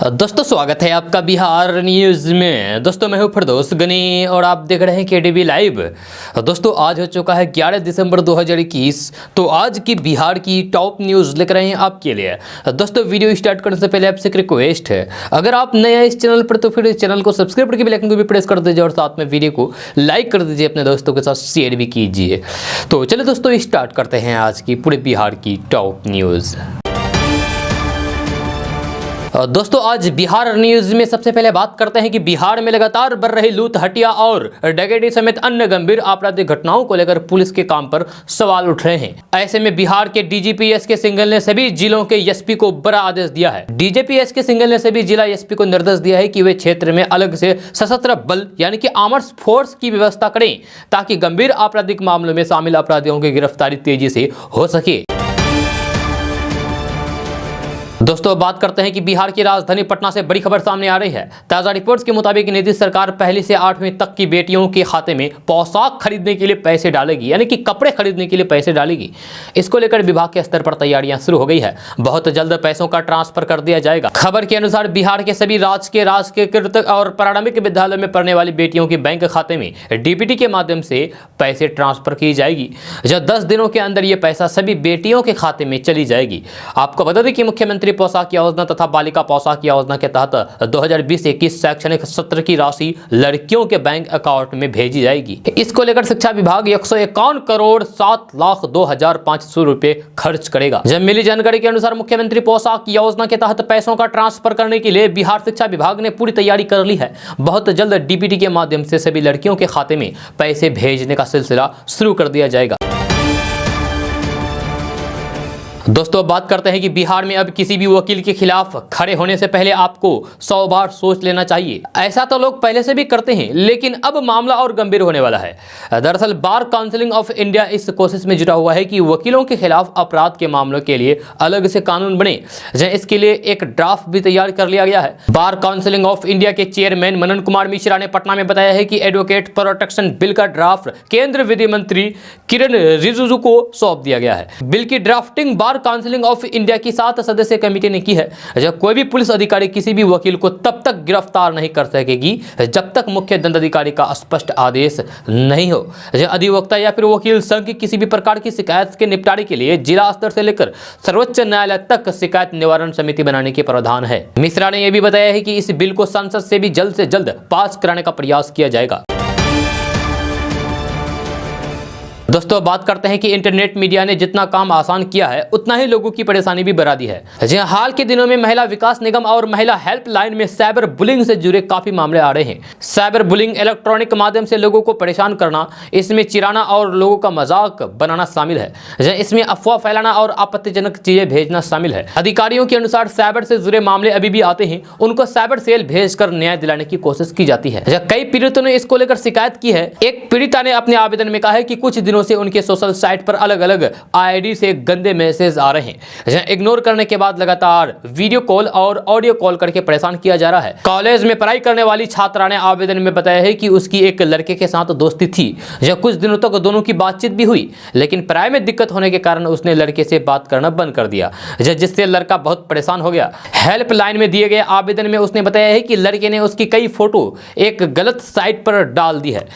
दोस्तों स्वागत है आपका बिहार न्यूज़ में। दोस्तों मैं हूं फिरदौस गनी और आप देख रहे हैं केडीवी लाइव। दोस्तों आज हो चुका है 11 दिसंबर 2021। तो आज की बिहार की टॉप न्यूज़ लेकर आए हैं आपके लिए। दोस्तों वीडियो स्टार्ट करने से पहले आपसे एक रिक्वेस्ट है, अगर आप नए हैं इस चैनल पर तो फिर इस चैनल को सब्सक्राइब करके बेल आइकन को भी प्रेस कर दीजिए और साथ में वीडियो को लाइक कर दीजिए, अपने दोस्तों के साथ शेयर भी कीजिए। तो चलिए दोस्तों स्टार्ट करते हैं आज की पूरे बिहार की टॉप न्यूज़। दोस्तों आज बिहार न्यूज़ में सबसे पहले बात करते हैं कि बिहार में लगातार बढ़ रही लूट, हत्या और डकैती समेत अन्य गंभीर आपराधिक घटनाओं को लेकर पुलिस के काम पर सवाल उठ रहे हैं। ऐसे में बिहार के डीजीपी एस के सिंघल ने सभी जिलों के एसपी को बड़ा आदेश दिया है। डीजीपी एस के सिंघल ने सभी जिला एसपी को निर्देश दिया है कि वे क्षेत्र में अलग से सशस्त्र बल यानी कि आर्म्ड फोर्स की व्यवस्था करें, ताकि गंभीर आपराधिक मामलों में शामिल अपराधियों की गिरफ्तारी तेजी से हो सके। दोस्तों बात करते हैं कि बिहार की राजधानी पटना से बड़ी खबर सामने आ रही है। ताजा रिपोर्ट्स के मुताबिक नीतीश सरकार पहली से 8वीं तक की बेटियों के खाते में पोशाक खरीदने के लिए पैसे डालेगी, यानी कि कपड़े खरीदने के लिए पैसे डालेगी। इसको लेकर विभाग के स्तर पर तैयारियां शुरू हो गई है। बहुत जल्द पैसों का ट्रांसफर कर दिया जाएगा। खबर के अनुसार बिहार के सभी राजकीयकृत और प्रारंभिक विद्यालय में पढ़ने वाली बेटियों के बैंक खाते में डीबीटी के माध्यम से पैसे ट्रांसफर की जाएगी। जो 10 दिनों के अंदर ये पैसा सभी बेटियों के खाते में चली जाएगी। आपको बता दें कि मुख्यमंत्री पोशाक योजना तथा बालिका पोशाक योजना के तहत 2020-21 शैक्षणिक सत्र की राशि लड़कियों के बैंक अकाउंट में भेजी जाएगी। इसको लेकर शिक्षा विभाग 151 करोड़ 7,02,500 रुपए खर्च करेगा। जब मिली जानकारी के अनुसार मुख्यमंत्री पोशाक योजना के तहत पैसों का ट्रांसफर करने के लिए बिहार शिक्षा विभाग ने पूरी तैयारी कर ली है। बहुत जल्द डीबीटी के माध्यम से सभी लड़कियों के खाते में पैसे भेजने का सिलसिला शुरू कर दिया जाएगा। दोस्तों बात करते हैं कि बिहार में अब किसी भी वकील के खिलाफ खड़े होने से पहले आपको 100 बार सोच लेना चाहिए। ऐसा तो लोग पहले से भी करते हैं, लेकिन अब मामला और गंभीर होने वाला है। दरअसल बार काउंसिल ऑफ इंडिया इस कोशिश में जुटा हुआ है कि वकीलों के खिलाफ अपराध के मामलों के लिए अलग से कानून बने। इसके लिए एक ड्राफ्ट भी तैयार कर लिया गया है। बार काउंसिल ऑफ इंडिया के चेयरमैन मनन कुमार मिश्रा ने पटना में बताया है कि एडवोकेट प्रोटेक्शन बिल का ड्राफ्ट केंद्रीय विधि मंत्री किरण रिजिजू को सौंप दिया गया है। बिल की drafting bar council of India की 7 सदस्यीय कमेटी ने की है। जब कोई भी पुलिस अधिकारी किसी भी वकील को तब तक गिरफ्तार नहीं कर सकेगी जब तक मुख्य दंडाधिकारी का स्पष्ट आदेश नहीं हो। अधिवक्ता या फिर वकील संघ की किसी भी प्रकार की शिकायत के निपटारे के लिए जिला स्तर से लेकर सर्वोच्च न्यायालय तक शिकायत निवारण समिति बनाने के प्रावधान है। मिश्रा ने यह भी बताया है कि इस बिल को संसद से भी जल्द से जल्द पास कराने का प्रयास किया जाएगा। दोस्तों बात करते हैं कि इंटरनेट मीडिया ने जितना काम आसान किया है उतना ही लोगों की परेशानी भी बढ़ा दी है। हाल के दिनों में महिला विकास निगम और महिला हेल्पलाइन में साइबर बुलिंग से जुड़े काफी मामले आ रहे हैं। साइबर बुलिंग इलेक्ट्रॉनिक माध्यम से लोगों को परेशान करना, इसमें चिढ़ाना और लोगों का मजाक बनाना शामिल है। इसमें अफवाह फैलाना और आपत्तिजनक चीजें भेजना शामिल है। अधिकारियों के अनुसार साइबर से जुड़े मामले अभी भी आते हैं, उनको साइबर सेल भेजकर न्याय दिलाने की कोशिश की जाती है। कई पीड़ितों ने इसको लेकर शिकायत की है। एक पीड़िता ने अपने आवेदन में कहा है कि कुछ दिनों से उनके सोशल साइट पर अलग अलग आईडी से गंदे मैसेज आ रहे हैं। इग्नोर करने के बाद लगातार वीडियो कॉल और ऑडियो कॉल करके परेशान किया जा रहा है। कॉलेज में पढ़ाई करने वाली छात्रा ने आवेदन में बताया है कि उसकी एक लड़के के साथ दोस्ती थी। कुछ दिनों तक दोनों की बातचीत भी हुई, लेकिन पढ़ाई में दिक्कत होने के कारण उसने लड़के से बात करना बंद कर दिया, जिससे लड़का बहुत परेशान हो गया। हेल्पलाइन में दिए गए आवेदन में उसने बताया है कि लड़के ने उसकी कई फोटो एक गलत साइट पर डाल दी है।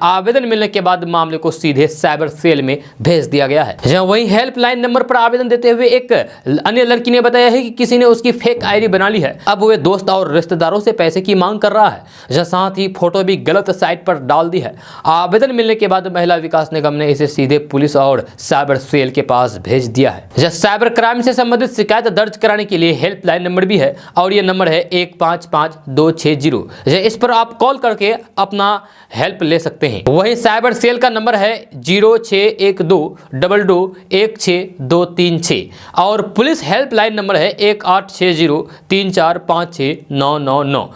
आवेदन मिलने के बाद मामले को सीधे साइबर सेल में भेज दिया गया है। वहीं हेल्पलाइन नंबर पर आवेदन देते हुए एक अन्य लड़की ने बताया है कि किसी ने उसकी फेक आईडी बना ली है। अब वह दोस्त और रिश्तेदारों से पैसे की मांग कर रहा है, साथ ही फोटो भी गलत साइट पर डाल दी है। आवेदन मिलने के बाद महिला विकास निगम ने इसे सीधे पुलिस और साइबर सेल के पास भेज दिया है। साइबर क्राइम से संबंधित शिकायत दर्ज कराने के लिए हेल्पलाइन नंबर भी है और यह नंबर है 155260। इस पर आप कॉल करके अपना हेल्प ले सकते हैं। वहीं साइबर सेल का नंबर है 0612221623 और पुलिस हेल्पलाइन नंबर है 186034569999।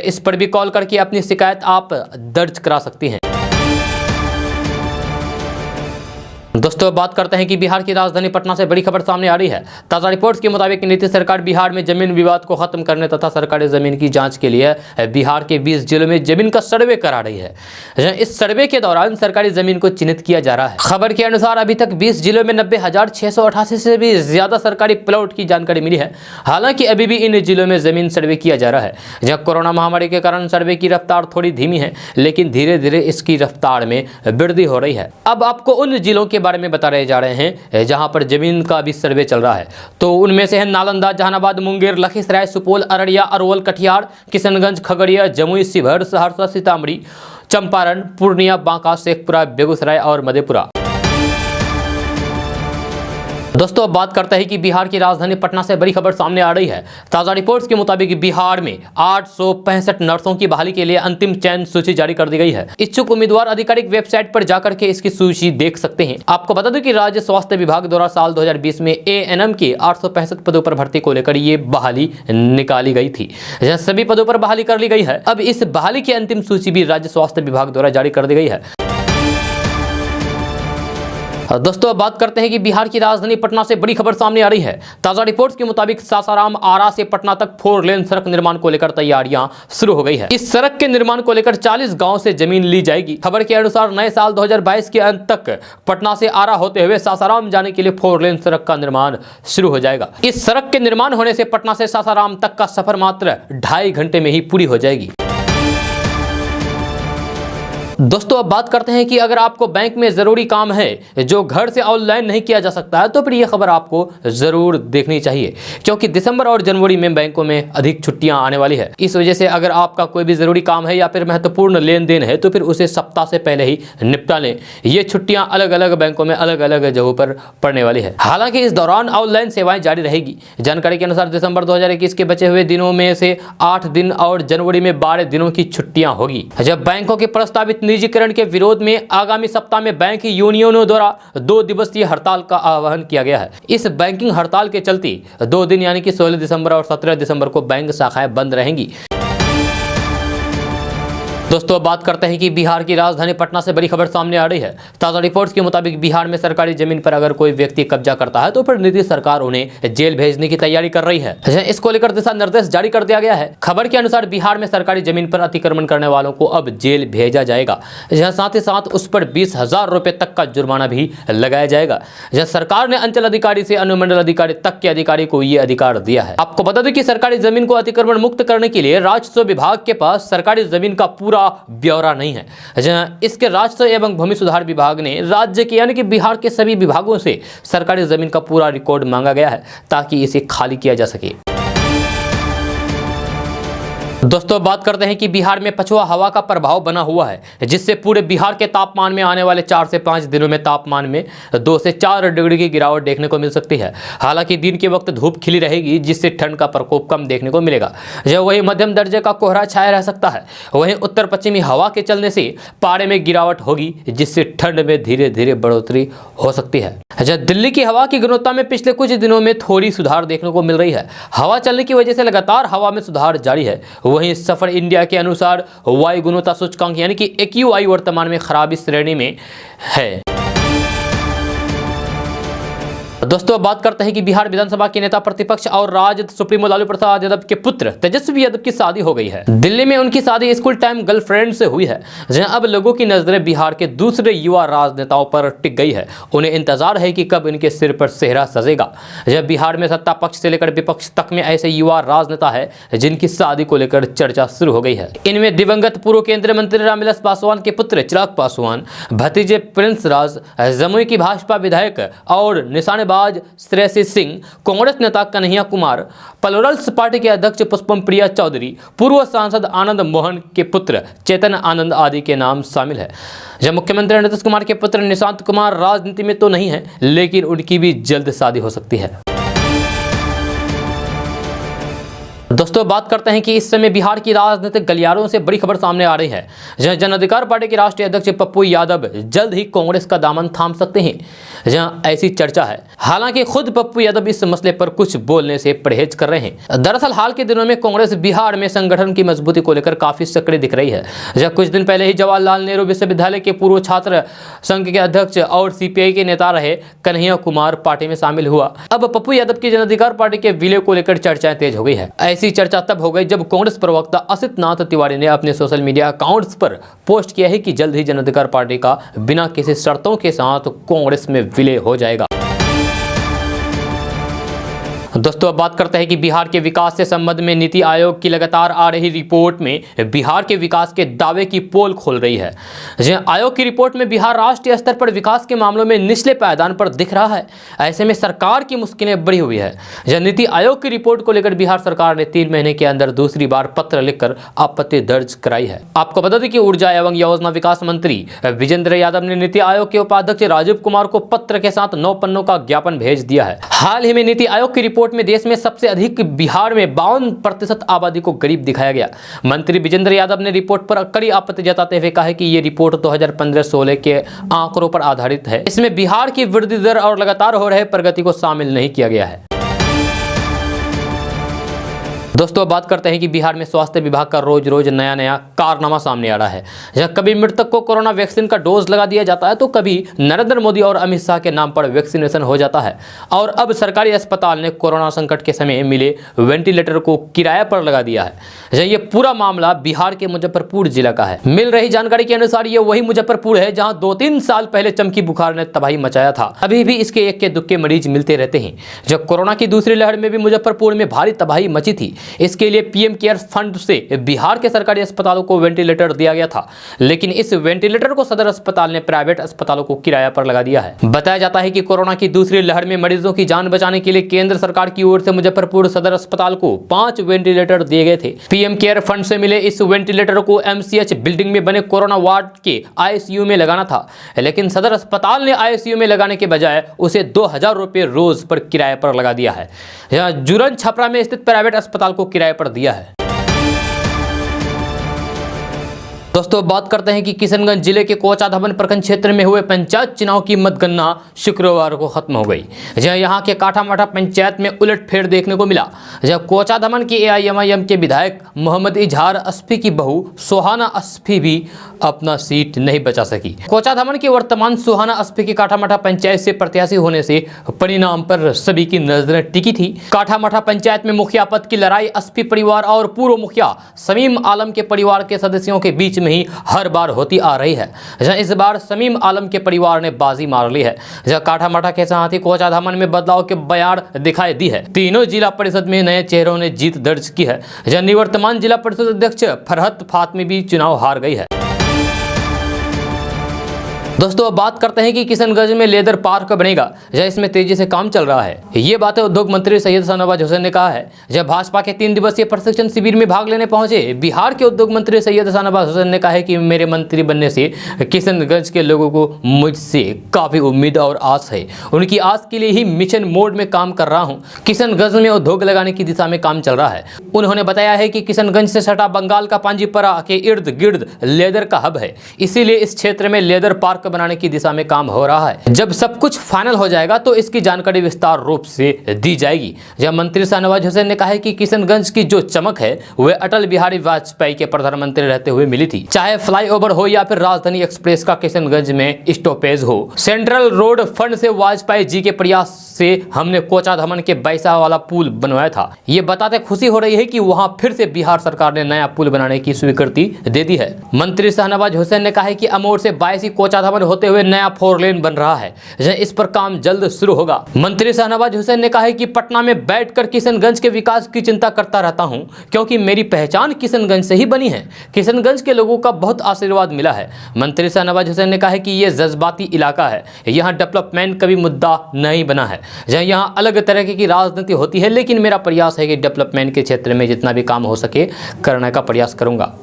इस पर भी कॉल करके अपनी शिकायत आप दर्ज करा सकती हैं। दोस्तों बात करते हैं कि बिहार की राजधानी पटना से बड़ी खबर सामने आ रही है। ताजा रिपोर्ट्स के मुताबिक नीतीश सरकार बिहार में जमीन विवाद को खत्म करने तथा सरकारी जमीन की जांच के लिए बिहार के 20 जिलों में जमीन का सर्वे करा रही है। इस सर्वे के दौरान सरकारी जमीन को चिन्हित किया जा रहा है। खबर के अनुसार अभी तक 20 जिलों में 90,688 से भी ज्यादा सरकारी प्लॉट की जानकारी मिली है। हालांकि अभी भी इन जिलों में जमीन सर्वे किया जा रहा है। जहां कोरोना महामारी के कारण सर्वे की रफ्तार थोड़ी धीमी है, लेकिन धीरे धीरे इसकी रफ्तार में वृद्धि हो रही है। अब आपको उन जिलों के बारे में बता रहे जा रहे हैं जहां पर जमीन का भी सर्वे चल रहा है। तो उनमें से है नालंदा, जहानाबाद, मुंगेर, लखीसराय, सुपौल, अररिया, अरवल, कटिहार, किशनगंज, खगड़िया, जमुई, शिवहर, सहरसा, सीतामढ़ी, चंपारण, पूर्णिया, बांका, शेखपुरा, बेगूसराय और मधेपुरा। दोस्तों अब बात करते हैं कि बिहार की राजधानी पटना से बड़ी खबर सामने आ रही है। ताजा रिपोर्ट्स के मुताबिक बिहार में 865 नर्सों की बहाली के लिए अंतिम चयन सूची जारी कर दी गई है। इच्छुक उम्मीदवार आधिकारिक वेबसाइट पर जाकर के इसकी सूची देख सकते हैं। आपको बता दें कि राज्य स्वास्थ्य विभाग द्वारा साल 2020 में ANM के 865 पदों पर भर्ती को लेकर ये बहाली निकाली गई थी। जहां सभी पदों पर बहाली कर ली गई है। अब इस बहाली की अंतिम सूची भी राज्य स्वास्थ्य विभाग द्वारा जारी कर दी गई है। दोस्तों अब बात करते हैं कि बिहार की राजधानी पटना से बड़ी खबर सामने आ रही है। ताजा रिपोर्ट्स के मुताबिक सासाराम आरा से पटना तक 4 लेन सड़क निर्माण को लेकर तैयारियां शुरू हो गई है। इस सड़क के निर्माण को लेकर 40 गांव से जमीन ली जाएगी। खबर के अनुसार नए साल 2022 के अंत तक पटना से आरा होते हुए सासाराम जाने के लिए 4 लेन सड़क का निर्माण शुरू हो जाएगा। इस सड़क के निर्माण होने से पटना से सासाराम तक का सफर मात्र 2.5 घंटे में ही पूरी हो जाएगी। दोस्तों अब बात करते हैं कि अगर आपको बैंक में जरूरी काम है जो घर से ऑनलाइन नहीं किया जा सकता है, तो फिर यह खबर आपको जरूर देखनी चाहिए, क्योंकि दिसंबर और जनवरी में बैंकों में अधिक छुट्टियां आने वाली है। इस वजह से अगर आपका कोई भी जरूरी काम है या फिर महत्वपूर्ण लेन देन है, तो फिर उसे सप्ताह से पहले ही निपटा लें। ये छुट्टियां अलग अलग बैंकों में अलग अलग जगहों पर पड़ने वाली है। हालांकि इस दौरान ऑनलाइन सेवाएं जारी रहेगी। जानकारी के अनुसार दिसंबर 2021 के बचे हुए दिनों में से 8 दिन और जनवरी में 12 दिनों की छुट्टियां होगी। जब बैंकों के प्रस्तावित निजीकरण के विरोध में आगामी सप्ताह में बैंक यूनियनों द्वारा 2 दिवसीय हड़ताल का आह्वान किया गया है। इस बैंकिंग हड़ताल के चलते 2 दिन यानी कि 16 दिसंबर और 17 दिसंबर को बैंक शाखाएं बंद रहेंगी। दोस्तों बात करते हैं कि बिहार की राजधानी पटना से बड़ी खबर सामने आ रही है। ताजा रिपोर्ट्स के मुताबिक बिहार में सरकारी जमीन पर अगर कोई व्यक्ति कब्जा करता है, तो फिर नीतीश सरकार उन्हें जेल भेजने की तैयारी कर रही है। इसको लेकर दिशा निर्देश जारी कर दिया गया है। खबर के अनुसार बिहार में सरकारी जमीन पर अतिक्रमण करने वालों को अब जेल भेजा जाएगा। साथ ही साथ उस पर 20,000 रुपए तक का जुर्माना भी लगाया जाएगा। सरकार ने अंचल अधिकारी से अनुमंडल अधिकारी तक के अधिकारी को यह अधिकार दिया है। आपको बता दें कि सरकारी जमीन को अतिक्रमण मुक्त करने के लिए राजस्व विभाग के पास सरकारी जमीन का पूरा ब्यौरा नहीं है। इसके राजस्व एवं भूमि सुधार विभाग ने राज्य के यानी कि बिहार के सभी विभागों से सरकारी जमीन का पूरा रिकॉर्ड मांगा गया है, ताकि इसे खाली किया जा सके। दोस्तों बात करते हैं कि बिहार में पछुआ हवा का प्रभाव बना हुआ है, जिससे पूरे बिहार के तापमान में आने वाले 4 से 5 दिनों में तापमान में 2 से 4 डिग्री की गिरावट देखने को मिल सकती है। हालांकि दिन के वक्त धूप खिली रहेगी, जिससे ठंड का प्रकोप कम देखने को मिलेगा। जब वही मध्यम दर्जे का कोहरा छाया रह सकता है। वहीं उत्तर पश्चिमी हवा के चलने से पारे में गिरावट होगी, जिससे ठंड में धीरे धीरे बढ़ोतरी हो सकती है। जब दिल्ली की हवा की गुणवत्ता में पिछले कुछ दिनों में थोड़ी सुधार देखने को मिल रही है। हवा चलने की वजह से लगातार हवा में सुधार जारी है। वहीं सफर इंडिया के अनुसार वायु गुणवत्ता सूचकांक यानी कि AQI वर्तमान में खराबी श्रेणी में है। दोस्तों बात करते हैं कि बिहार विधानसभा के नेता प्रतिपक्ष और राजद सुप्रीमो लालू प्रसाद यादव के पुत्र तेजस्वी यादव की शादी हो गई है। दिल्ली में उनकी शादी स्कूल टाइम गर्लफ्रेंड से हुई है, जहां अब लोगों की नजरें बिहार के दूसरे युवा राजनेताओं पर टिक गई है। उन्हें इंतजार है कि कब इनके सिर पर सेहरा सजेगा। जब बिहार में सत्ता पक्ष से लेकर विपक्ष तक में ऐसे युवा राजनेता है जिनकी शादी को लेकर चर्चा शुरू हो गई है। इनमें दिवंगत पूर्व केंद्रीय मंत्री रामविलास पासवान के पुत्र चिराग पासवान, भतीजे प्रिंस राज, जमुई की भाजपा विधायक और निशानेबाज श्रेयसी सिंह, कांग्रेस नेता कन्हैया कुमार, प्लुरल्स पार्टी के अध्यक्ष पुष्पम प्रिया चौधरी, पूर्व सांसद आनंद मोहन के पुत्र चेतन आनंद आदि के नाम शामिल है। जब मुख्यमंत्री नीतीश कुमार के पुत्र निशांत कुमार राजनीति में तो नहीं है, लेकिन उनकी भी जल्द शादी हो सकती है। दोस्तों बात करते हैं कि इस समय बिहार की राजनीतिक गलियारों से बड़ी खबर सामने आ रही है, जहां जन अधिकार पार्टी के राष्ट्रीय अध्यक्ष पप्पू यादव जल्द ही कांग्रेस का दामन थाम सकते हैं, जहां ऐसी चर्चा है। हालांकि खुद पप्पू यादव इस मसले पर कुछ बोलने से परहेज कर रहे हैं। दरअसल हाल के दिनों में कांग्रेस बिहार में संगठन की मजबूती को लेकर काफी सक्रिय दिख रही है। जहां कुछ दिन पहले ही जवाहरलाल नेहरू विश्वविद्यालय के पूर्व छात्र संघ के अध्यक्ष और सीपीआई के नेता रहे कन्हैया कुमार पार्टी में शामिल हुआ। अब पप्पू यादव की जन अधिकार पार्टी के विलय को लेकर चर्चाएं तेज हो गई है। ऐसी चर्चा तब हो गई जब कांग्रेस प्रवक्ता असित नाथ तिवारी ने अपने सोशल मीडिया अकाउंट्स पर पोस्ट किया है कि जल्द ही जन अधिकार पार्टी का बिना किसी शर्तों के साथ कांग्रेस में विलय हो जाएगा। दोस्तों अब बात करते हैं कि बिहार के विकास से संबंध में नीति आयोग की लगातार आ रही रिपोर्ट में बिहार के विकास के दावे की पोल खोल रही है। आयोग की रिपोर्ट में बिहार राष्ट्रीय स्तर पर विकास के मामलों में निचले पायदान पर दिख रहा है। ऐसे में सरकार की मुश्किलें बढ़ी हुई है। नीति आयोग की रिपोर्ट को लेकर बिहार सरकार ने 3 महीने के अंदर दूसरी बार पत्र लिखकर आपत्ति दर्ज कराई है। आपको बता दें कि ऊर्जा एवं योजना विकास मंत्री विजेंद्र यादव ने नीति आयोग के उपाध्यक्ष राजीव कुमार को पत्र के साथ 9 पन्नों का ज्ञापन भेज दिया है। हाल ही में नीति आयोग की रिपोर्ट में देश में सबसे अधिक बिहार में 52% आबादी को गरीब दिखाया गया। मंत्री विजेंद्र यादव ने रिपोर्ट पर कड़ी आपत्ति जताते हुए कहा है कि यह रिपोर्ट 2015-16 के आंकड़ों पर आधारित है। इसमें बिहार की वृद्धि दर और लगातार हो रहे प्रगति को शामिल नहीं किया गया है। दोस्तों अब बात करते हैं कि बिहार में स्वास्थ्य विभाग का रोज रोज नया कारनामा सामने आ रहा है। जहां कभी मृतक को कोरोना वैक्सीन का डोज लगा दिया जाता है तो कभी नरेंद्र मोदी और अमित शाह के नाम पर वैक्सीनेशन हो जाता है। और अब सरकारी अस्पताल ने कोरोना संकट के समय मिले वेंटिलेटर को किराए पर लगा दिया है। ये पूरा मामला बिहार के मुजफ्फरपुर जिला का है। मिल रही जानकारी के अनुसार ये वही मुजफ्फरपुर है जहाँ 2-3 साल पहले चमकी बुखार ने तबाही मचाया था। अभी भी इसके एक के दुक्के मरीज मिलते रहते हैं। जब कोरोना की दूसरी लहर में भी मुजफ्फरपुर में भारी तबाही मची थी। इसके लिए पीएम केयर फंड से बिहार के सरकारी अस्पतालों को वेंटिलेटर दिया गया था, लेकिन इस वेंटिलेटर को सदर अस्पताल ने प्राइवेट अस्पतालों को किराया पर लगा दिया है। बताया जाता है कि कोरोना की दूसरी लहर में मरीजों की जान बचाने के लिए केंद्र सरकार की ओर से मुजफ्फरपुर सदर अस्पताल को 5 वेंटिलेटर दिए गए थे। पीएम केयर फंड से मिले इस वेंटिलेटर को एमसीएच बिल्डिंग में बने कोरोना वार्ड के आईसीयू में लगाना था, लेकिन सदर अस्पताल ने आईसीयू में लगाने के बजाय उसे 2000 रुपये रोज पर किराए पर लगा दिया है। यहाँ जुरन छपरा में स्थित प्राइवेट अस्पताल को किराए पर दिया है। दोस्तों बात करते हैं कि किशनगंज जिले के कोचाधामन प्रखंड क्षेत्र में हुए पंचायत चुनाव की मतगणना शुक्रवार को खत्म हो गई। जहां यहां के काठामाठा पंचायत में उलटफेर देखने को मिला। जहां कोचाधामन के एआईएमआईएम के विधायक मोहम्मद इजहार अस्फी की बहू सोहाना अस्फी भी अपना सीट नहीं बचा सकी। कोचाधामन के वर्तमान सोहाना अस्फी की काठामाठा पंचायत से प्रत्याशी होने से परिणाम पर सभी की नजरें टिकी थी। काठामाठा पंचायत में मुखिया पद की लड़ाई अस्फी परिवार और पूर्व मुखिया शमीम आलम के परिवार के सदस्यों के बीच ही हर बार होती आ रही है। जहां इस बार शमीम आलम के परिवार ने बाजी मार ली है। जहां काठामाठा के साथ ही कोचाधामन में बदलाव के बयार दिखाई दी है। तीनों जिला परिषद में नए चेहरों ने जीत दर्ज की है। जहां निवर्तमान जिला परिषद अध्यक्ष फरहत फातमी भी चुनाव हार गई है। दोस्तों अब बात करते हैं कि किशनगंज में लेदर पार्क बनेगा, जहां इसमें तेजी से काम चल रहा है। ये बातें उद्योग मंत्री सैयद शाहनवाज हुसैन ने कहा है। जब भाजपा के 3 दिवसीय प्रशिक्षण शिविर में भाग लेने पहुंचे बिहार के उद्योग मंत्री सैयद शाहनवाज हुसैन ने कहा है कि मेरे मंत्री बनने से किशनगंज के लोगों को मुझसे काफी उम्मीद और आस है। उनकी आस के लिए ही मिशन मोड में काम कर रहा हूँ। किशनगंज में उद्योग लगाने की दिशा में काम चल रहा है। उन्होंने बताया है कि किशनगंज से सटा बंगाल का पांजीपरा के इर्द गिर्द लेदर का हब है, इसीलिए इस क्षेत्र में लेदर पार्क बनाने की दिशा में काम हो रहा है। जब सब कुछ फाइनल हो जाएगा तो इसकी जानकारी विस्तार रूप से दी जाएगी। जब मंत्री शाहनवाज हुसैन ने कहा है कि किशनगंज की जो चमक है वह अटल बिहारी वाजपेयी के प्रधानमंत्री रहते हुए मिली थी। चाहे फ्लाईओवर हो या फिर राजधानी एक्सप्रेस का किशनगंज में स्टॉपेज हो, सेंट्रल रोड फंड से वाजपेयी जी के प्रयास से हमने कोचाधामन के बैसा वाला पुल बनवाया था। ये बताते खुशी हो रही है कि वहां फिर से बिहार सरकार ने नया पुल बनाने की स्वीकृति दे दी है। मंत्री शाहनवाज हुसैन ने कहा है कि अमोर से बायसी कोचाधामन होते हुए नया 4 लेन बन रहा है। इस पर काम जल्द शुरू होगा। मंत्री शाहनवाज हुसैन ने कहा है कि पटना में बैठकर किशनगंज के विकास की चिंता करता रहता हूं, क्योंकि मेरी पहचान किशनगंज से ही बनी है। किशनगंज के लोगों का बहुत आशीर्वाद मिला है। मंत्री शाहनवाज हुसैन ने कहा है कि यह जज्बाती इलाका है, यहाँ डेवलपमेंट कभी मुद्दा नहीं बना है। यहाँ अलग तरह की राजनीति होती है, लेकिन मेरा प्रयास है कि डेवलपमेंट के क्षेत्र में जितना भी काम हो सके करने का प्रयास करूंगा।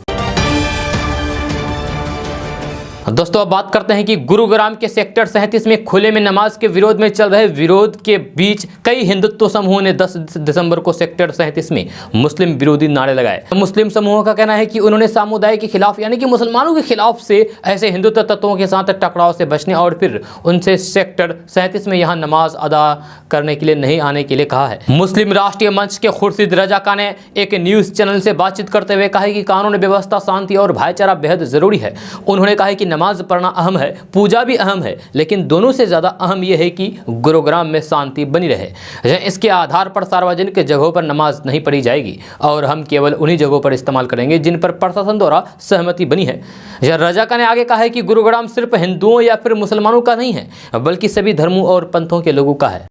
दोस्तों अब बात करते हैं कि गुरुग्राम के सेक्टर 37 में खुले में नमाज के विरोध में चल रहे विरोध के बीच कई हिंदुत्व समूहों ने 10 दिसंबर को सेक्टर 37 में मुस्लिम विरोधी नारे लगाए। मुस्लिम समूहों का कहना है कि उन्होंने समुदाय के खिलाफ यानी कि मुसलमानों के खिलाफ से ऐसे हिंदुत्व तत्वों के साथ टकराव से बचने और फिर उनसे सेक्टर 37 में यहाँ नमाज अदा करने के लिए नहीं आने के लिए कहा है। मुस्लिम राष्ट्रीय मंच के खुर्शीद रजा खान ने एक न्यूज चैनल से बातचीत करते हुए कहा कि कानून व्यवस्था, शांति और भाईचारा बेहद जरूरी है। उन्होंने कहा कि नमाज पढ़ना अहम है, पूजा भी अहम है, लेकिन दोनों से ज़्यादा अहम यह है कि गुरुग्राम में शांति बनी रहे। इसके आधार पर सार्वजनिक जगहों पर नमाज नहीं पढ़ी जाएगी और हम केवल उन्हीं जगहों पर इस्तेमाल करेंगे जिन पर प्रशासन द्वारा सहमति बनी है। रजाका ने आगे कहा है कि गुरुग्राम सिर्फ हिंदुओं या फिर मुसलमानों का नहीं है, बल्कि सभी धर्मों और पंथों के लोगों का है।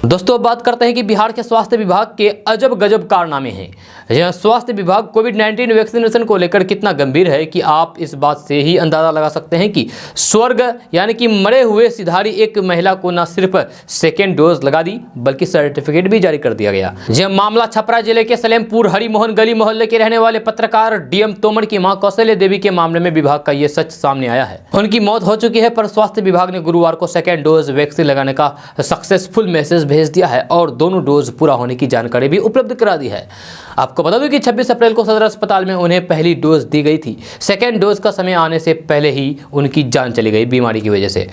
दोस्तों अब बात करते हैं कि बिहार के स्वास्थ्य विभाग के अजब गजब कारनामे हैं। यह स्वास्थ्य विभाग कोविड-19 वैक्सीनेशन को लेकर कितना गंभीर है कि आप इस बात से ही अंदाजा लगा सकते हैं कि स्वर्ग यानी कि मरे हुए सिधारी एक महिला को न सिर्फ सेकेंड डोज लगा दी बल्कि सर्टिफिकेट भी जारी कर दिया गया। यह मामला छपरा जिले के सलेमपुर हरिमोहन गली मोहल्ले के रहने वाले पत्रकार डीएम तोमर की मां कौशल्य देवी के मामले में विभाग का यह सच सामने आया है। उनकी मौत हो चुकी है, पर स्वास्थ्य विभाग ने गुरुवार को सेकेंड डोज वैक्सीन लगाने का सक्सेसफुल मैसेज भेज दिया है और दोनों डोज पूरा होने की जानकारी भी उपलब्ध करा दी है। आपको बता दूं कि 26 अप्रैल को सदर अस्पताल में उन्हें पहली डोज दी गई थी। सेकेंड डोज का समय आने से पहले ही उनकी जान चली गई बीमारी की वजह से।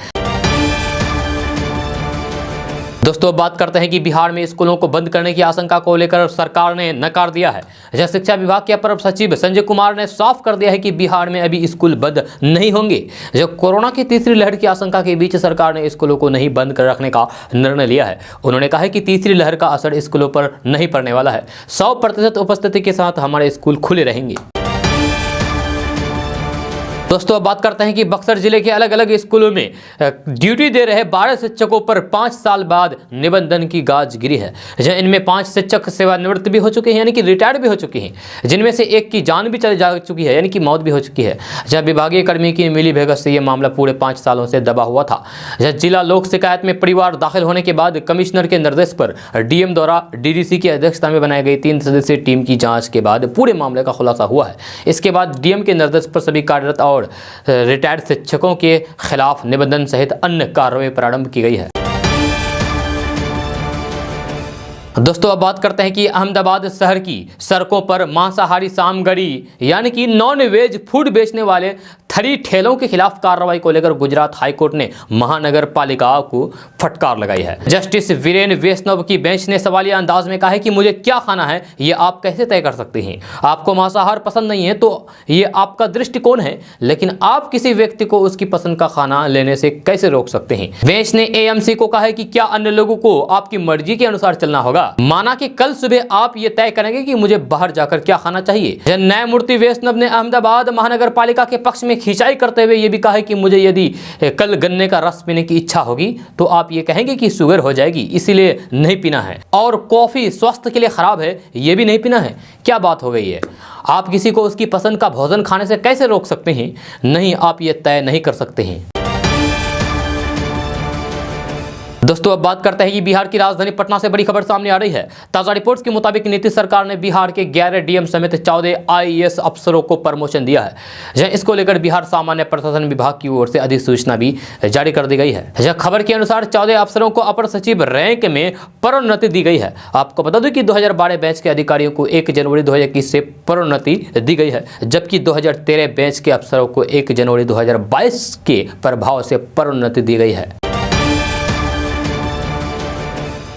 दोस्तों बात करते हैं कि बिहार में स्कूलों को बंद करने की आशंका को लेकर सरकार ने नकार दिया है। जय शिक्षा विभाग के अपर सचिव संजय कुमार ने साफ कर दिया है कि बिहार में अभी स्कूल बंद नहीं होंगे। जब कोरोना की तीसरी लहर की आशंका के बीच सरकार ने स्कूलों को नहीं बंद कर रखने का निर्णय लिया है। उन्होंने कहा है कि तीसरी लहर का असर स्कूलों पर नहीं पड़ने वाला है। 100% उपस्थिति के साथ हमारे स्कूल खुले रहेंगे। दोस्तों अब बात करते हैं कि बक्सर जिले के अलग अलग स्कूलों में ड्यूटी दे रहे 12 शिक्षकों पर 5 साल बाद निबंधन की गाज गिरी है। इनमें 5 शिक्षक सेवानिवृत्त भी हो चुके हैं यानी कि रिटायर्ड भी हो चुके हैं, जिनमें से एक की जान भी चली जा चुकी है यानी कि मौत भी हो चुकी है। जब विभागीय कर्मी की मिली भगत से यह मामला पूरे 5 सालों से दबा हुआ था। जिला लोक शिकायत में परिवार दाखिल होने के बाद कमिश्नर के निर्देश पर डीएम द्वारा डीडीसी की अध्यक्षता में बनाई गई 3 सदस्यीय टीम की जाँच के बाद पूरे मामले का खुलासा हुआ है। इसके बाद डीएम के निर्देश पर सभी कार्यरत और रिटायर्ड शिक्षकों के खिलाफ निबंधन सहित अन्य कार्रवाई प्रारंभ की गई है। दोस्तों अब बात करते हैं कि अहमदाबाद शहर की सड़कों पर मांसाहारी सामग्री यानी कि नॉन वेज फूड बेचने वाले 3 ठेलों के खिलाफ कार्रवाई को लेकर गुजरात हाईकोर्ट ने महानगर पालिका को फटकार लगाई है। जस्टिस वीरेन वैष्णव की बेंच ने सवालिया अंदाज में कहा है कि मुझे क्या खाना है ये आप कैसे तय कर सकते हैं। आपको मांसाहार पसंद नहीं है तो ये आपका दृष्टिकोण है, लेकिन आप किसी व्यक्ति को उसकी पसंद का खाना लेने से कैसे रोक सकते हैं। बेंच ने एएमसी को कहा है कि क्या अन्य लोगों को आपकी मर्जी के अनुसार चलना होगा। माना कि कल सुबह आप ये तय करेंगे कि मुझे बाहर जाकर क्या खाना चाहिए। न्यायमूर्ति वैष्णव ने अहमदाबाद महानगर पालिका के पक्ष में खिंचाई करते हुए ये भी कहा है कि मुझे यदि कल गन्ने का रस पीने की इच्छा होगी तो आप ये कहेंगे कि शुगर हो जाएगी इसीलिए नहीं पीना है, और कॉफी स्वास्थ्य के लिए खराब है ये भी नहीं पीना है। क्या बात हो गई है। आप किसी को उसकी पसंद का भोजन खाने से कैसे रोक सकते हैं? नहीं, आप ये तय नहीं कर सकते हैं। दोस्तों अब बात करते हैं कि बिहार की राजधानी पटना से बड़ी खबर सामने आ रही है। ताजा रिपोर्ट्स के मुताबिक नीतीश सरकार ने बिहार के 11 डीएम समेत 14 आईएएस अफसरों को प्रमोशन दिया है। इसको लेकर बिहार सामान्य प्रशासन विभाग की ओर से अधिसूचना भी जारी कर दी गई है। खबर के अनुसार 14 अफसरों को अपर सचिव रैंक में प्रोन्नति दी गई है। आपको बता दूं कि 2012 बैच के अधिकारियों को 1 जनवरी 2021 से प्रोन्नति दी गई है, जबकि 2013 बैच के अफसरों को 1 जनवरी 2022 के प्रभाव से प्रोन्नति दी गई है।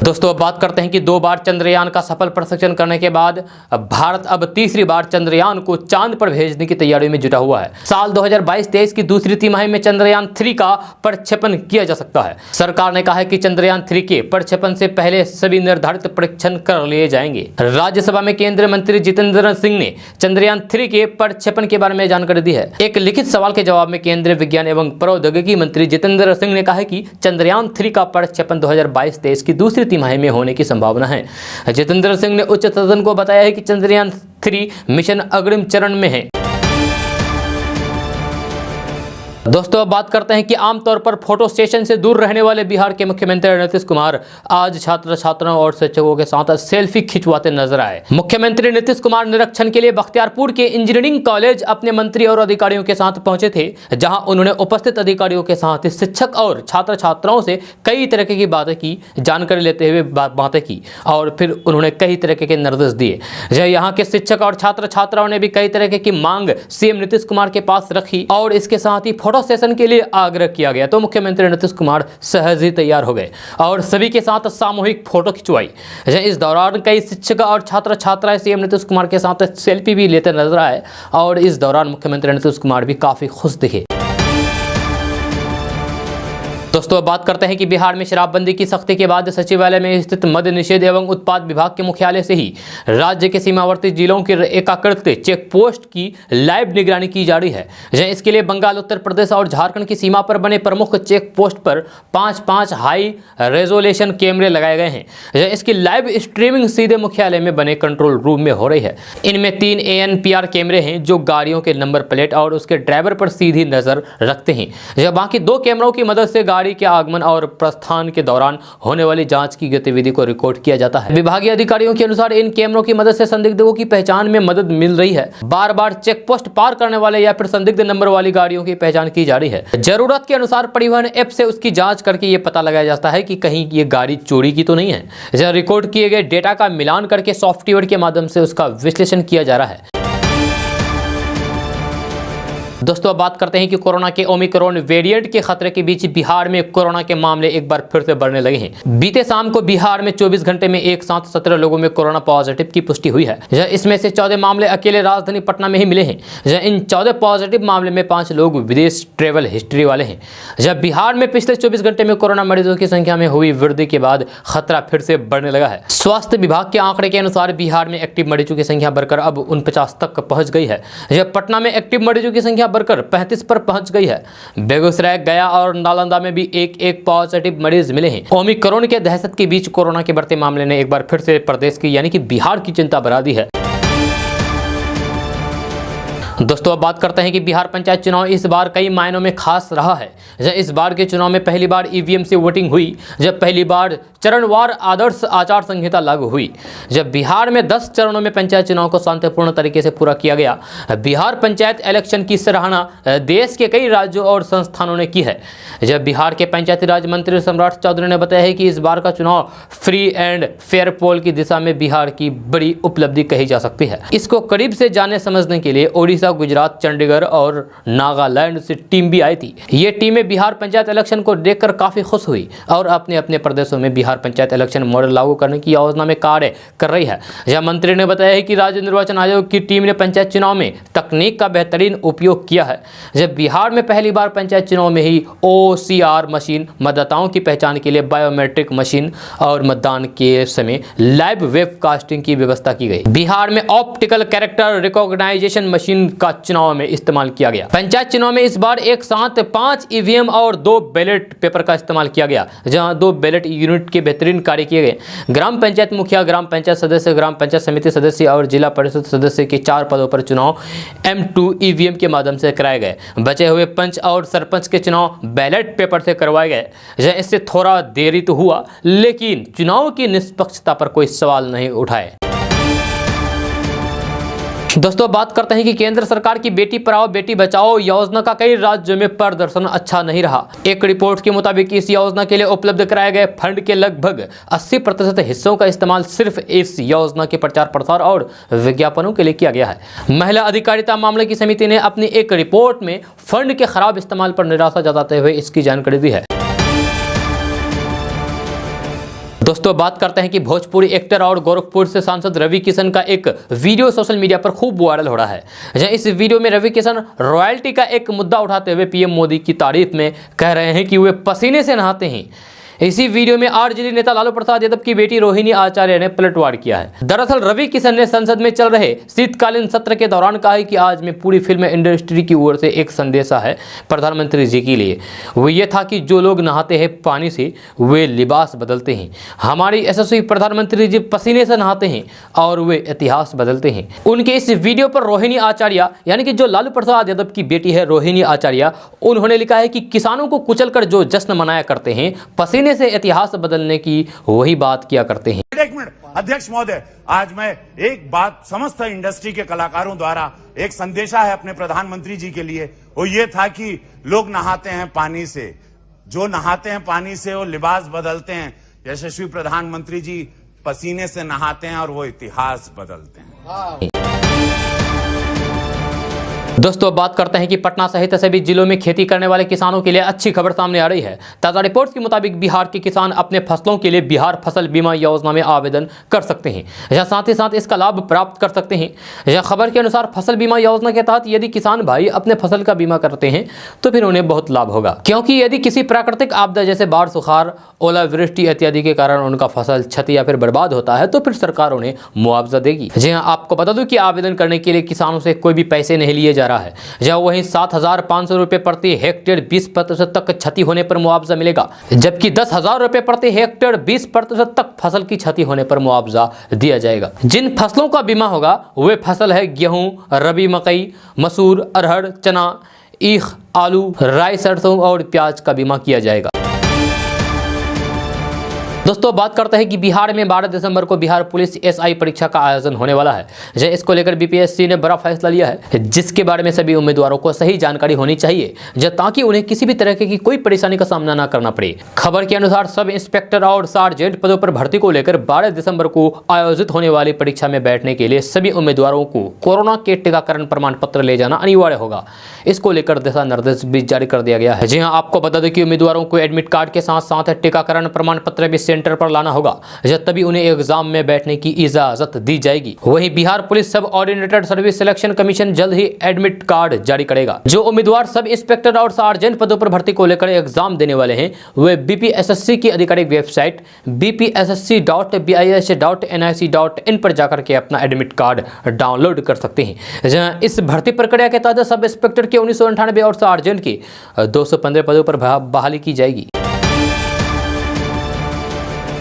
दोस्तों अब बात करते हैं कि 2 बार चंद्रयान का सफल प्रक्षेपण करने के बाद भारत अब तीसरी बार चंद्रयान को चांद पर भेजने की तैयारी में जुटा हुआ है। साल 2022-23 की दूसरी तिमाही में चंद्रयान 3 का प्रक्षेपण किया जा सकता है। सरकार ने कहा है कि चंद्रयान 3 के प्रक्षेपण से पहले सभी निर्धारित परीक्षण कर लिए जाएंगे। राज्यसभा में केंद्रीय मंत्री जितेंद्र सिंह ने चंद्रयान 3 के प्रक्षेपण के बारे में जानकारी दी है। एक लिखित सवाल के जवाब में केंद्रीय विज्ञान एवं प्रौद्योगिकी मंत्री जितेंद्र सिंह ने कहा है कि चंद्रयान 3 का प्रक्षेपण 2022-23 की दूसरी तिमाही में होने की संभावना है। जितेंद्र सिंह ने उच्च सदन को बताया है कि चंद्रयान 3 मिशन अग्रिम चरण में है। दोस्तों अब बात करते हैं कि आमतौर पर फोटो सेशन से दूर रहने वाले बिहार के मुख्यमंत्री नीतीश कुमार आज छात्र छात्राओं और शिक्षकों के साथ सेल्फी खिंचवाते नजर आए। मुख्यमंत्री नीतीश कुमार निरीक्षण के लिए बख्तियारपुर के इंजीनियरिंग कॉलेज अपने मंत्री और अधिकारियों के साथ पहुंचे थे, जहां उन्होंने उपस्थित अधिकारियों के साथ शिक्षक और छात्र छात्राओं से कई तरह की बातें की, जानकारी लेते हुए बातें की और फिर उन्होंने कई तरह के निर्देश दिए। यहाँ के शिक्षक और छात्र छात्राओं ने भी कई तरह की मांग सीएम नीतीश कुमार के पास रखी और इसके साथ ही फोटो सेशन के लिए आग्रह किया गया। तो मुख्यमंत्री नीतीश कुमार सहज ही तैयार हो गए और सभी के साथ सामूहिक फोटो खिंचवाई। इस दौरान कई शिक्षक और छात्र छात्राएं सीएम नीतीश कुमार के साथ सेल्फी भी लेते नजर आए और इस दौरान मुख्यमंत्री नीतीश कुमार भी काफी खुश दिखे। दोस्तों अब बात करते हैं कि बिहार में शराबबंदी की सख्ती के बाद सचिवालय में स्थित मद्य निषेध एवं उत्पाद विभाग के मुख्यालय से ही राज्य के सीमावर्ती जिलों के एकीकृत चेक पोस्ट की लाइव निगरानी की जा रही है। इसके लिए बंगाल, उत्तर प्रदेश और झारखंड की सीमा पर बने प्रमुख चेक पोस्ट पर 5-5 हाई रेजोल्यूशन कैमरे लगाए गए हैं। इसकी लाइव स्ट्रीमिंग सीधे मुख्यालय में बने कंट्रोल रूम में हो रही है। इनमें 3 ANPR कैमरे हैं जो गाड़ियों के नंबर प्लेट और उसके ड्राइवर पर सीधी नजर रखते हैं। बाकी 2 कैमरों की मदद से गाड़ी के आगमन और प्रस्थान के दौरान होने वाली जांच की गतिविधि को रिकॉर्ड किया जाता है। विभागीय अधिकारियों के अनुसार इन कैमरों की मदद से संदिग्धों की पहचान में मदद मिल रही है। बार बार चेक पोस्ट पार करने वाले या फिर संदिग्ध नंबर वाली गाड़ियों की पहचान की जा रही है। जरूरत के अनुसार परिवहन ऐप से उसकी जांच करके ये पता लगाया जाता है कि कहीं ये गाड़ी चोरी की तो नहीं है। रिकॉर्ड किए गए डेटा का मिलान करके सॉफ्टवेयर के माध्यम से उसका विश्लेषण किया जा रहा है। दोस्तों अब बात करते हैं कि कोरोना के ओमिक्रॉन वेरिएंट के खतरे के बीच बिहार में कोरोना के मामले एक बार फिर से बढ़ने लगे हैं। बीते शाम को बिहार में 24 घंटे में एक साथ 17 लोगों में कोरोना पॉजिटिव की पुष्टि हुई है। इसमें से 14 मामले अकेले राजधानी पटना में ही मिले हैं। इन 14 पॉजिटिव मामले में 5 लोग विदेश ट्रेवल हिस्ट्री वाले हैं। जब बिहार में पिछले 24 घंटे में कोरोना मरीजों की संख्या में हुई वृद्धि के बाद खतरा फिर से बढ़ने लगा है। स्वास्थ्य विभाग के आंकड़े के अनुसार बिहार में एक्टिव मरीजों की संख्या बढ़कर अब 49 तक पहुंच गई है। जब पटना में एक्टिव मरीजों की संख्या बढ़कर 35 पर पहुंच गई है। बेगूसराय, गया और नालंदा में भी एक पॉजिटिव मरीज मिले हैं। ओमिक्रॉन के दहशत के बीच कोरोना के बढ़ते मामले ने एक बार फिर से प्रदेश की यानी कि बिहार की चिंता बढ़ा दी है। दोस्तों अब बात करते हैं कि बिहार पंचायत चुनाव इस बार कई मायनों में खास रहा है। इस बार के चुनाव में पहली बार EVM से वोटिंग हुई। जब पहली बार चरणवार आदर्श आचार संहिता लागू हुई। जब बिहार में 10 चरणों में पंचायत चुनाव को शांतिपूर्ण तरीके से पूरा किया गया। बिहार पंचायत इलेक्शन की सराहना देश के कई राज्यों और संस्थानों ने की है। जब बिहार के पंचायती राज मंत्री सम्राट चौधरी ने बताया है कि इस बार का चुनाव फ्री एंड फेयर पोल की दिशा में बिहार की बड़ी उपलब्धि कही जा सकती है। इसको करीब से जानने समझने के लिए ओडिशा, गुजरात, चंडीगढ़ और नागालैंड से टीम भी आई थी। ये टीमें बिहार पंचायत इलेक्शन को देखकर काफी खुश हुई और अपने अपने प्रदेशों में बिहार पंचायत इलेक्शन मॉडल लागू करने की योजना में कार्य कर रही है। यह मंत्री ने बताया है कि राज्य निर्वाचन आयोग की टीम ने पंचायत चुनाव में तकनीक का बेहतरीन उपयोग किया है। जब बिहार में पहली बार पंचायत चुनाव में ही OCR मशीन, मतदाताओं की पहचान के लिए बायोमेट्रिक मशीन और मतदान के समय लाइव वेबकास्टिंग की व्यवस्था की गई। बिहार में ऑप्टिकल कैरेक्टर रिकॉग्नाइजेशन मशीन का चुनाव में इस्तेमाल किया गया। पंचायत चुनाव में इस बार एक साथ 5 EVM और 2 बैलेट पेपर का इस्तेमाल किया गया, जहां 2 बैलेट यूनिट के बेहतरीन कार्य किए गए। ग्राम पंचायत मुखिया, ग्राम पंचायत सदस्य, ग्राम पंचायत समिति सदस्य और जिला परिषद सदस्य के 4 पदों पर चुनाव M2 EVM के माध्यम से कराए गए। बचे हुए पंच और सरपंच के चुनाव बैलेट पेपर से करवाए गए। इससे थोड़ा देरी तो हुआ, लेकिन चुनाव की निष्पक्षता पर कोई सवाल नहीं उठाए। दोस्तों बात करते हैं कि केंद्र सरकार की बेटी पढ़ाओ बेटी बचाओ योजना का कई राज्यों में प्रदर्शन अच्छा नहीं रहा। एक रिपोर्ट के मुताबिक इस योजना के लिए उपलब्ध कराए गए फंड के लगभग 80% हिस्सों का इस्तेमाल सिर्फ इस योजना के प्रचार प्रसार और विज्ञापनों के लिए किया गया है। महिला अधिकारिता मामले की समिति ने अपनी एक रिपोर्ट में फंड के खराब इस्तेमाल पर निराशा जताते हुए इसकी जानकारी दी है। दोस्तों बात करते हैं कि भोजपुरी एक्टर और गोरखपुर से सांसद रवि किशन का एक वीडियो सोशल मीडिया पर खूब वायरल हो रहा है। इस वीडियो में रवि किशन रॉयल्टी का एक मुद्दा उठाते हुए PM मोदी की तारीफ में कह रहे हैं कि वे पसीने से नहाते हैं। इसी वीडियो में आरजेडी नेता लालू प्रसाद यादव की बेटी रोहिणी आचार्य ने पलटवार किया है। दरअसल रवि किशन ने संसद में चल रहे शीतकालीन सत्र के दौरान कहा है कि आज में पूरी फिल्म इंडस्ट्री की ओर से एक संदेशा है प्रधानमंत्री जी के लिए। वो ये था कि जो लोग नहाते हैं पानी से वे लिबास बदलते हैं। हमारी यशस्वी प्रधानमंत्री जी पसीने से नहाते हैं और वे इतिहास बदलते हैं। उनके इस वीडियो पर रोहिणी आचार्य यानी कि जो लालू प्रसाद यादव की बेटी है रोहिणी आचार्य, उन्होंने लिखा है कि किसानों को कुचलकर जो जश्न मनाया करते हैं, पसीने से इतिहास बदलने की वही बात किया करते हैं। एक मिनट अध्यक्ष महोदय, आज मैं एक बात समस्त इंडस्ट्री के कलाकारों द्वारा एक संदेशा है अपने प्रधानमंत्री जी के लिए। वो ये था कि लोग नहाते हैं पानी से, जो नहाते हैं पानी से वो लिबास बदलते हैं। यशस्वी प्रधानमंत्री जी पसीने से नहाते हैं और वो इतिहास बदलते हैं। दोस्तों बात करते हैं कि पटना सहित सभी जिलों में खेती करने वाले किसानों के लिए अच्छी खबर सामने आ रही है। ताजा रिपोर्ट्स के मुताबिक बिहार के किसान अपने फसलों के लिए बिहार फसल बीमा योजना में आवेदन कर सकते हैं, या साथ ही साथ इसका लाभ प्राप्त कर सकते हैं। यह खबर के अनुसार फसल बीमा योजना के तहत यदि किसान भाई अपने फसल का बीमा करते हैं तो फिर उन्हें बहुत लाभ होगा, क्योंकि यदि किसी प्राकृतिक आपदा जैसे बाढ़, सुखाड़, ओलावृष्टि इत्यादि के कारण उनका फसल क्षति या फिर बर्बाद होता है तो फिर सरकार उन्हें मुआवजा देगी। जी हाँ, आपको बता दूं कि आवेदन करने के लिए किसानों से कोई भी पैसे नहीं लिए जा रहा है। जहाँ वहीं 7,500 रुपए प्रति हेक्टेयर 20% तक क्षति होने पर मुआवजा मिलेगा, जबकि 10,000 रुपए प्रति हेक्टेयर 20% तक फसल की क्षति होने पर मुआवजा दिया जाएगा। जिन फसलों का बीमा होगा वे फसल है गेहूं, रबी मकई, मसूर, अरहर, चना, ईख, आलू, राई, सरसों और प्याज का बीमा किया जाएगा। दोस्तों बात करते हैं कि बिहार में 12 दिसंबर को बिहार पुलिस एसआई परीक्षा का आयोजन होने वाला है। जय इसको लेकर बीपीएससी ने बड़ा फैसला लिया है, जिसके बारे में सभी उम्मीदवारों को सही जानकारी होनी चाहिए, ताकि उन्हें किसी भी तरह की कोई परेशानी का सामना न करना पड़े। खबर के अनुसार सब इंस्पेक्टर और सार्जेंट पदों पर भर्ती को लेकर 12 दिसंबर को आयोजित होने वाली परीक्षा में बैठने के लिए सभी उम्मीदवारों को कोरोना के टीकाकरण प्रमाण पत्र ले जाना अनिवार्य होगा। इसको लेकर दिशा निर्देश भी जारी कर दिया गया है। जी हाँ, आपको बता दें कि उम्मीदवारों को एडमिट कार्ड के साथ साथ टीकाकरण प्रमाण पत्र भी सेंटर पर लाना होगा, तभी उन्हें एग्जाम में बैठने की इजाजत दी जाएगी। वहीं बिहार पुलिस सब ऑर्डिनेटेड सर्विस सिलेक्शन कमीशन जल्द ही एडमिट कार्ड जारी करेगा। जो उम्मीदवार सब इंस्पेक्टर और सार्जेंट पदों पर भर्ती को लेकर एग्जाम देने वाले हैं वे बीपीएसएससी की आधिकारिक वेबसाइट bpssc.bis.nic.in पर जाकर के अपना एडमिट कार्ड डाउनलोड कर सकते हैं। इस भर्ती प्रक्रिया के तहत सब इंस्पेक्टर के 1998 और सार्जेंट की 215 पदों पर बहाली की जाएगी।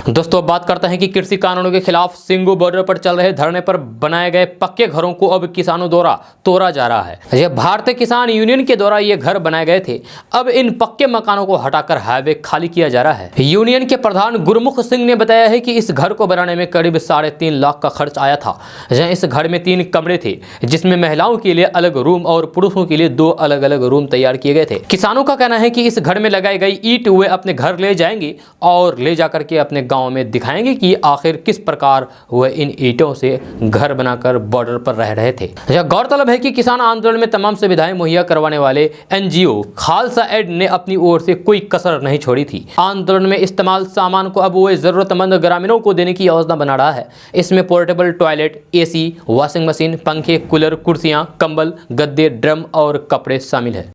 दोस्तों बात करते हैं कि कृषि कानूनों के खिलाफ सिंगू बॉर्डर पर चल रहे धरने पर बनाए गए पक्के घरों को अब किसानों द्वारा तोड़ा जा रहा है। यह भारतीय किसान यूनियन के द्वारा ये घर बनाए गए थे, अब इन पक्के मकानों को हटाकर हाईवे खाली किया जा रहा है। यूनियन के प्रधान गुरमुख सिंह ने बताया है कि इस घर को बनाने में करीब 3.5 लाख का खर्च आया था। इस घर में 3 कमरे थे, जिसमें महिलाओं के लिए अलग रूम और पुरुषों के लिए 2 अलग अलग रूम तैयार किए गए थे। किसानों का कहना है कि इस घर में लगाई गई ईंट वे अपने घर ले जाएंगे और ले जाकर के अपने गाँव में दिखाएंगे कि आखिर किस प्रकार वह इन ईंटों से घर बनाकर बॉर्डर पर रह रहे थे। गौरतलब है कि किसान आंदोलन में तमाम सुविधाएं मुहैया करवाने वाले एनजीओ खालसा एड ने अपनी ओर से कोई कसर नहीं छोड़ी थी। आंदोलन में इस्तेमाल सामान को अब वह जरूरतमंद ग्रामीणों को देने की योजना बना रहा है। इसमें portable toilet, AC, washing machine, पंखे, कूलर, कुर्सियां, कंबल, गद्दे, ड्रम और कपड़े शामिल है।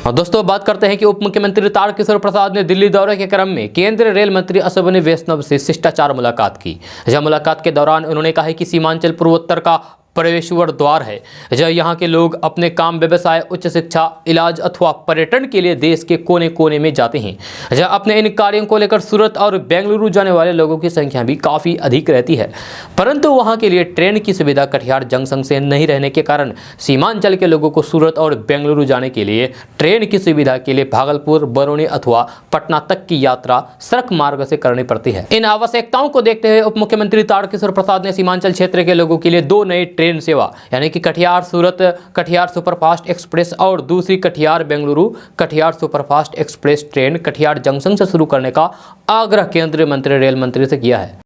और दोस्तों बात करते हैं कि उप मुख्यमंत्री तारकिशोर प्रसाद ने दिल्ली दौरे के क्रम में केंद्रीय रेल मंत्री अश्विनी वैष्णव से शिष्टाचार मुलाकात की। जहां मुलाकात के दौरान उन्होंने कहा कि सीमांचल पूर्वोत्तर का प्रवेशवर द्वार है, जहाँ यहाँ के लोग अपने काम, व्यवसाय, उच्च शिक्षा, इलाज अथवा पर्यटन के लिए देश के कोने कोने में जाते हैं। जहाँ अपने इन कार्यों को लेकर सूरत और बेंगलुरु जाने वाले लोगों की संख्या भी काफ़ी अधिक रहती है, परंतु वहाँ के लिए ट्रेन की सुविधा कटिहार जंक्शन से नहीं रहने के कारण सीमांचल के लोगों को सूरत और बेंगलुरु जाने के लिए ट्रेन की सुविधा के लिए भागलपुर, बरौनी अथवा पटना तक की यात्रा सड़क मार्ग से करनी पड़ती है। इन आवश्यकताओं को देखते हुए उप मुख्यमंत्री तारकिशोर प्रसाद ने सीमांचल क्षेत्र के लोगों के लिए 2 नई ट्रेन सेवा यानी कि कटिहार सूरत कटिहार सुपरफास्ट एक्सप्रेस और दूसरी Katihar Bengaluru Katihar superfast express train Katihar junction से शुरू करने का आग्रह केंद्रीय मंत्री रेल मंत्री से किया है।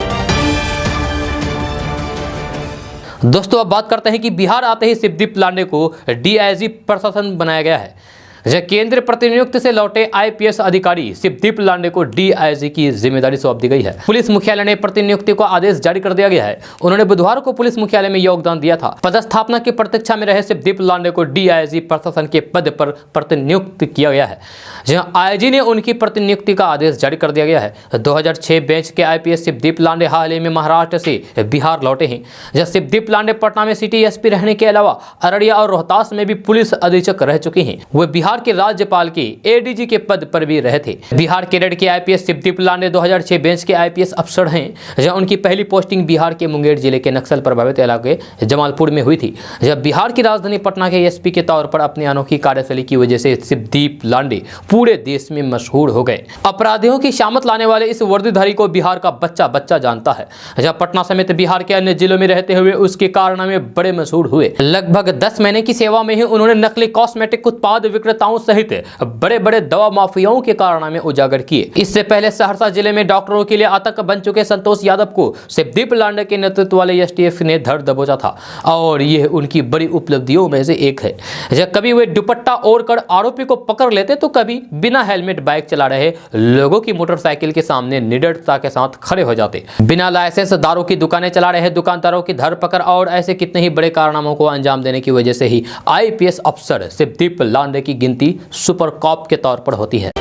दोस्तों अब बात करते हैं कि बिहार आते ही शिवदीप लांडे को डीआईजी प्रशासन बनाया गया है। केंद्र प्रतिनियुक्ति से लौटे आईपीएस अधिकारी शिवदीप लांडे को डीआईजी की जिम्मेदारी सौंप दी गई है। पुलिस मुख्यालय ने प्रतिनियुक्ति को आदेश जारी कर दिया गया है। उन्होंने बुधवार को पुलिस मुख्यालय में योगदान दिया था। पदस्थापना की प्रतीक्षा में रहे शिवदीप लांडे को डीआईजी प्रशासन के पद पर प्रतिनियुक्त किया गया है, जहां आईजी ने उनकी प्रतिनियुक्ति का आदेश जारी कर दिया गया है। 2006 बैच के आईपीएस शिवदीप लांडे हाल ही में महाराष्ट्र से बिहार लौटे हैं। जहां शिवदीप लांडे पटना में सिटी एसपी रहने के अलावा अररिया और रोहतास में भी पुलिस अधीक्षक रह चुके हैं। वे बिहार के राज्यपाल के एडीजी के पद पर भी रहे थे। बिहार कैडर के आईपीएस शिवदीप लांडे 2006 बैच के आईपीएस अफसर हैं, जहां उनकी पहली पोस्टिंग बिहार के मुंगेर जिले के नक्सल प्रभावित इलाके जमालपुर में हुई थी। जब बिहार की राजधानी पटना के एसपी के तौर पर अपनी अनोखी कार्यशैली की वजह से शिवदीप लांडे पूरे देश में मशहूर हो गए। अपराधियों की शामत लाने वाले इस वर्दीधारी को बिहार का बच्चा बच्चा जानता है। जहां पटना समेत बिहार के अन्य जिलों में रहते हुए उसके कारनामे बड़े मशहूर हुए। लगभग 10 महीने की सेवा में ही उन्होंने नकली कॉस्मेटिक उत्पाद विक्रेताओं सहित बड़े बड़े दवा माफियाओं के कारनामे उजागर किए। इससे पहले सहरसा जिले में डॉक्टरों के लिए आतंक बन चुके संतोष यादव को शिवदीप लांडे के नेतृत्व वाले एसटीएफ ने धर दबोचा था और यह उनकी बड़ी उपलब्धियों में से एक है। जब कभी वे दुपट्टा ओढ़कर आरोपी को पकड़ लेते तो कभी बिना हेलमेट बाइक चला रहे लोगों की मोटरसाइकिल के सामने निडरता के साथ खड़े हो जाते। बिना लाइसेंस दारू की दुकानें चला रहे दुकानदारों की धरपकड़ और ऐसे कितने ही बड़े कारनामों को अंजाम देने की वजह से ही आईपीएस अफसर शिवदीप लांडे की गिनती सुपर कॉप के तौर पर होती है।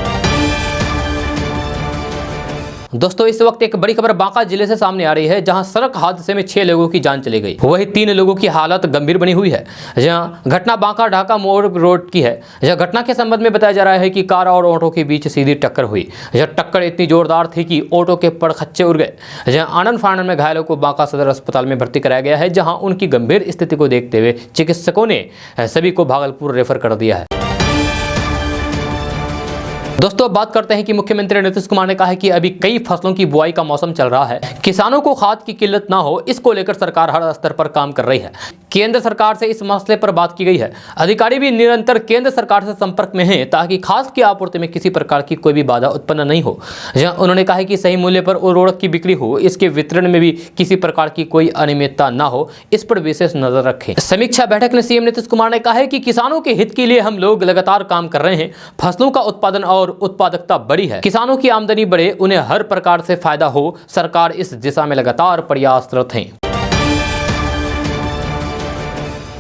दोस्तों, इस वक्त एक बड़ी खबर बांका जिले से सामने आ रही है, जहां सड़क हादसे में 6 लोगों की जान चली गई। वहीं 3 लोगों की हालत गंभीर बनी हुई है। जहां घटना बांका ढाका मोड़ रोड की है। जहां घटना के संबंध में बताया जा रहा है कि कार और ऑटो के बीच सीधी टक्कर हुई। जहां टक्कर इतनी जोरदार थी कि ऑटो के पड़खच्चे उड़ गए। जहां आनंद फानन में घायलों को बांका सदर अस्पताल में भर्ती कराया गया है, जहाँ उनकी गंभीर स्थिति को देखते हुए चिकित्सकों ने सभी को भागलपुर रेफर कर दिया है। दोस्तों, बात करते हैं कि मुख्यमंत्री नीतीश कुमार ने कहा है कि अभी कई फसलों की बुआई का मौसम चल रहा है। किसानों को खाद की किल्लत ना हो, इसको लेकर सरकार हर स्तर पर काम कर रही है। केंद्र सरकार से इस मसले पर बात की गई है। अधिकारी भी निरंतर केंद्र सरकार से संपर्क में हैं ताकि खाद की आपूर्ति में किसी प्रकार की कोई भी बाधा उत्पन्न नहीं हो। जहां उन्होंने कहा है कि सही मूल्य पर उर्वरक की बिक्री हो, इसके वितरण में भी किसी प्रकार की कोई अनियमितता ना हो, इस पर विशेष नजर रखें। समीक्षा बैठक में सीएम नीतीश कुमार ने कहा है कि किसानों के हित के लिए हम लोग लगातार काम कर रहे हैं। फसलों का उत्पादन और उत्पादकता बढ़ी है, किसानों की आमदनी बढ़े, उन्हें हर प्रकार से फायदा हो। सरकार इस दिशा में लगातार प्रयासरत है।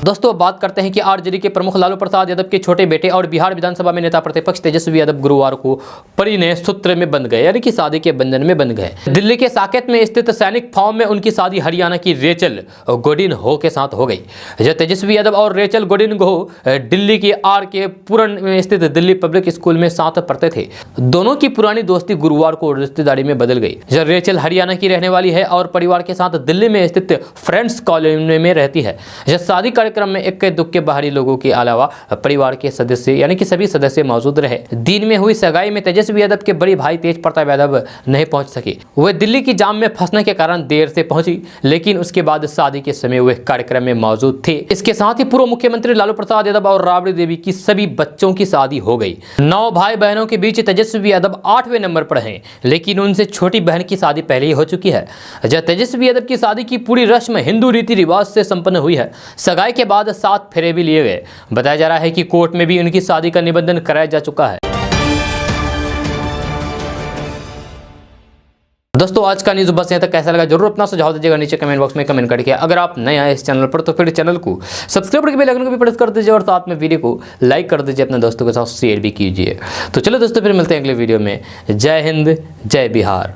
दोस्तों, बात करते हैं कि आरजेडी के प्रमुख लालू प्रसाद यादव के छोटे बेटे और बिहार विधानसभा में नेता प्रतिपक्ष तेजस्वी यादव गुरुवार को परिणय सूत्र में बंध गए, यानी कि शादी के बंधन में बंध गए। दिल्ली के साकेत में स्थित सैनिक फार्म में उनकी शादी हरियाणा की रेचल गोडिन हो के साथ हो गई। तेजस्वी यादव और रेचल गोडिन हो दिल्ली के आर के पुरन में स्थित दिल्ली पब्लिक स्कूल में साथ पढ़ते थे। दोनों की पुरानी दोस्ती गुरुवार को रिश्तेदारी में बदल गई। रेचल हरियाणा की रहने वाली है और परिवार के साथ दिल्ली में स्थित फ्रेंड्स कॉलोनी में रहती है। शादी कार्यक्रम में इक्के दुक्के बाहरी लोगों के अलावा परिवार के सदस्य यानी कि सभी सदस्य मौजूद रहे। दिन में हुई सगाई में तेजस्वी यादव के बड़े भाई तेज प्रताप यादव नहीं पहुंच सके। वे दिल्ली की जाम में फंसने के कारण देर से पहुंची, लेकिन उसके बाद शादी के समय वे कार्यक्रम में मौजूद थे। इसके साथ ही पूर्व मुख्यमंत्री लालू प्रसाद यादव और राबड़ी देवी की सभी बच्चों की शादी हो गई। 9 भाई बहनों के बीच तेजस्वी यादव 8वें नंबर पर हैं, लेकिन उनसे छोटी बहन की शादी पहले ही हो चुकी है। तेजस्वी यादव की शादी की पूरी रस्म हिंदू रीति रिवाज से संपन्न हुई है। सगाई के बाद 7 फेरे भी लिए गए। बताया जा रहा है कि कोर्ट में भी उनकी शादी का निबंधन कराया जा चुका है। दोस्तों, आज का न्यूज़ बस यहाँ तक। कैसा लगा जरूर अपना सुझाव दीजिएगा नीचे कमेंट बॉक्स में कमेंट करके। अगर आप नए आए इस चैनल पर तो फिर चैनल को सब्सक्राइब करके बेल आइकन को भी प्रेस कर दीजिए और साथ में वीडियो को लाइक कर दीजिए, अपने दोस्तों के साथ शेयर भी कीजिए। तो चलो दोस्तों, फिर मिलते हैं अगले वीडियो में। जय हिंद, जय बिहार।